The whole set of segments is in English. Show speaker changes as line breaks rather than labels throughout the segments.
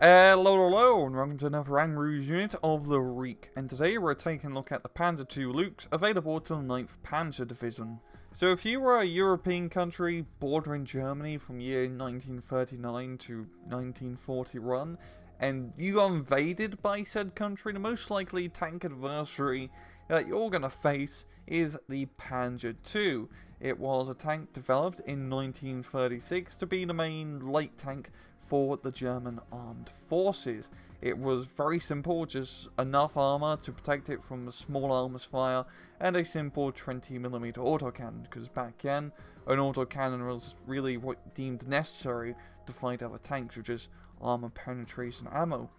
Hello, and welcome to another Rouge unit of the Reek. And today we're taking a look at the Panzer II Luchs, available to the 9th Panzer Division. So if you were a European country bordering Germany from year 1939 to 1941, and you got invaded by said country, the most likely tank adversary that you're going to face is the Panzer II. It was a tank developed in 1936 to be the main light tank for the German armed forces. It was very simple, just enough armor to protect it from a small arms fire and a simple 20mm autocannon, because back then an autocannon was really what deemed necessary to fight other tanks, which is armor penetration ammo.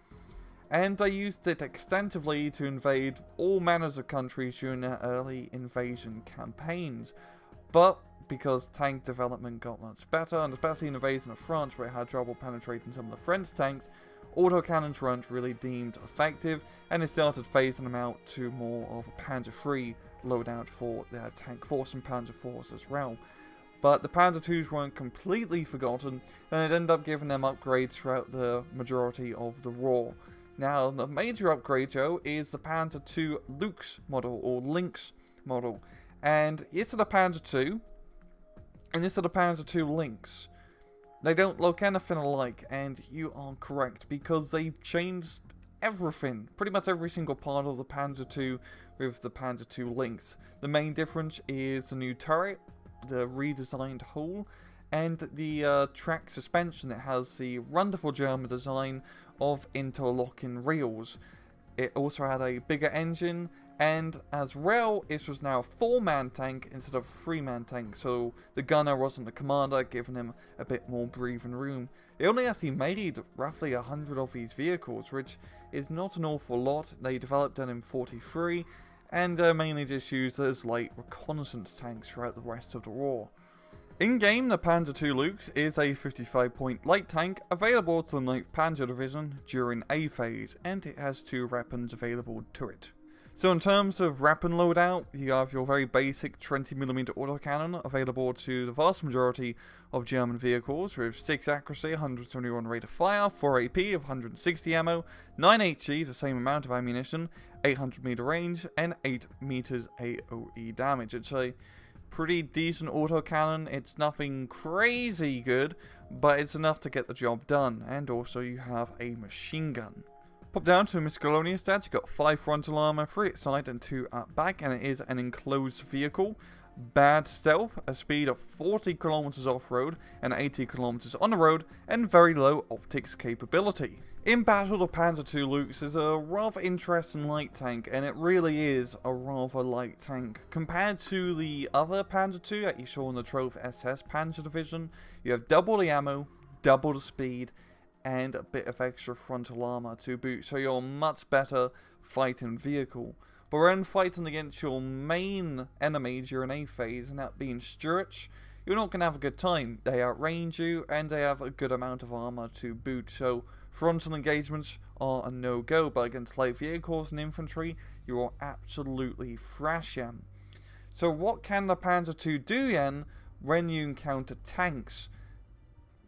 And they used it extensively to invade all manners of countries during their early invasion campaigns. But because tank development got much better, and especially in the invasion of France where it had trouble penetrating some of the French tanks, autocannons weren't really deemed effective, and it started phasing them out to more of a Panzer III loadout for their tank force and Panzer force as well. But the Panzer IIs weren't completely forgotten, and it ended up giving them upgrades throughout the majority of the war. Now, the major upgrade, Joe, is the Panzer II Luchs model, or Lynx model. And it's the Panzer II, and this is the Panzer II Lynx. They don't look anything alike, and you are correct, because they changed everything, pretty much every single part of the Panzer II with the Panzer II Lynx. The main difference is the new turret, the redesigned hull, and the track suspension. It has the wonderful German design of interlocking reels. It also had a bigger engine, and as well, it was now a 4-man tank instead of a 3-man tank, so the gunner wasn't the commander, giving him a bit more breathing room. They only actually made roughly 100 of these vehicles, which is not an awful lot. They developed them in 43, and mainly just used as light reconnaissance tanks throughout the rest of the war. In-game, the Panzer II Luchs is a 55-point light tank available to the 9th Panzer Division during A phase, and it has 2 weapons available to it. So in terms of weapon loadout, you have your very basic 20mm autocannon available to the vast majority of German vehicles with 6 accuracy, 121 rate of fire, 4 AP of 160 ammo, 9 HE, the same amount of ammunition, 800 meter range, and 8 meters AOE damage. It's a pretty decent autocannon. It's nothing crazy good, but it's enough to get the job done. And also you have a machine gun. Pop down to miscellaneous stats. You've got 5 frontal armor, 3 at side and 2 at back, and it is an enclosed vehicle. Bad stealth, a speed of 40 kilometers off-road and 80 kilometers on the road, and very low optics capability. In battle, the Panzer II Luchs is a rather interesting light tank, and it really is a rather light tank. Compared to the other Panzer II that you saw in the Trove SS Panzer Division, you have double the ammo, double the speed, and a bit of extra frontal armor to boot, so you're a much better fighting vehicle. But when fighting against your main enemy during A phase, and that being Stuarts, you're not going to have a good time. They outrange you, and they have a good amount of armor to boot, so frontal engagements are a no-go, but against light vehicles and infantry, you are absolutely thrashing. So what can the Panzer II do then when you encounter tanks?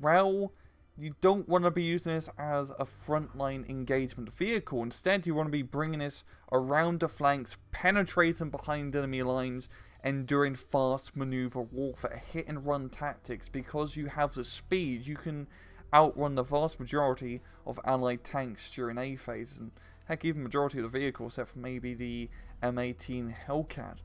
Well, you don't want to be using this as a frontline engagement vehicle. Instead, you want to be bringing this around the flanks, penetrating behind enemy lines, and doing fast maneuver warfare, hit and run tactics. Because you have the speed, you can outrun the vast majority of allied tanks during A phase, and heck, even the majority of the vehicles, except for maybe the M18 Hellcat.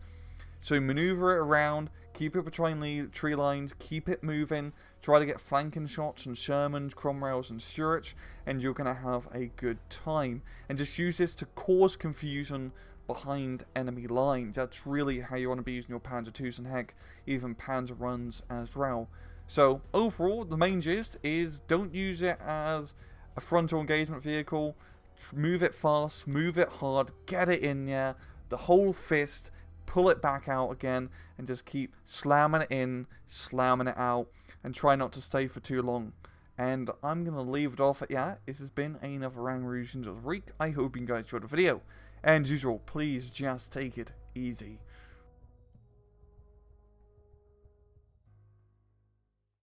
So maneuver it around, keep it between the tree lines, keep it moving, try to get flanking shots on Shermans, Cromwells and Stuarts, and you're going to have a good time. And just use this to cause confusion behind enemy lines. That's really how you want to be using your Panzer IIs, and heck, even Panzer Runs as well. So overall, the main gist is don't use it as a frontal engagement vehicle. Move it fast, move it hard, get it in there, the whole fist, pull it back out again, and just keep slamming it in, slamming it out, and try not to stay for too long. And I'm going to leave it off at that. This has been another Rouge of the Reek. I hope you guys enjoyed the video. And as usual, please just take it easy.